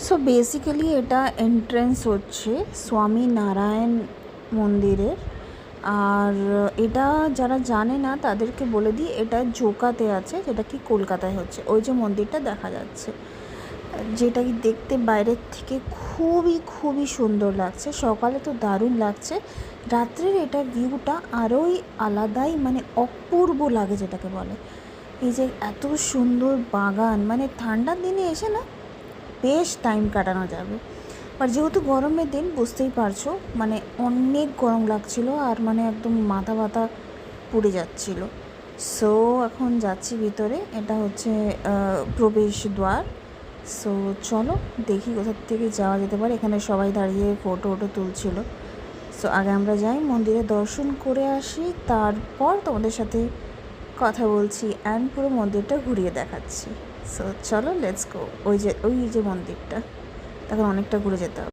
So basically এটা entrance হচ্ছে স্বামী নারায়ণ মন্দিরের। আর এটা যারা জানে না তাদেরকে বলে দিই, এটা জোকাতে আছে, যেটা কি কলকাতায় হচ্ছে। ওই যে মন্দিরটা দেখা যাচ্ছে, যেটা কি দেখতে বাইরের থেকে খুবই খুবই সুন্দর লাগছে। সকালে তো দারুণ লাগছে, রাত্রের এটা ভিউটা আরোই আলাদাই, মানে অপূর্ব লাগে যেটাকে বলে। এই যে এত সুন্দর বাগান, মানে ঠান্ডার দিনে এসে না বেশ টাইম কাটানো যাবে। আর যেহেতু গরমের দিন বুঝতেই পারছো, মানে অনেক গরম লাগছিলো, আর মানে একদম মাথা ব্যথা পুড়ে যাচ্ছিলো। সো এখন যাচ্ছি ভিতরে, এটা হচ্ছে প্রবেশ দ্বার। সো চলো দেখি কোথা থেকে যাওয়া যেতে পারে। এখানে সবাই দাঁড়িয়ে ফটো ওটো তুলছিল। সো আগে আমরা যাই, মন্দিরে দর্শন করে আসি, তারপর তোমাদের সাথে কথা বলছি অ্যান্ড পুরো মন্দিরটা ঘুরিয়ে দেখাচ্ছি। সো চলো লেটস গো। ওই যে মন্দিরটা, তখন অনেকটা ঘুরে যেতে হবে।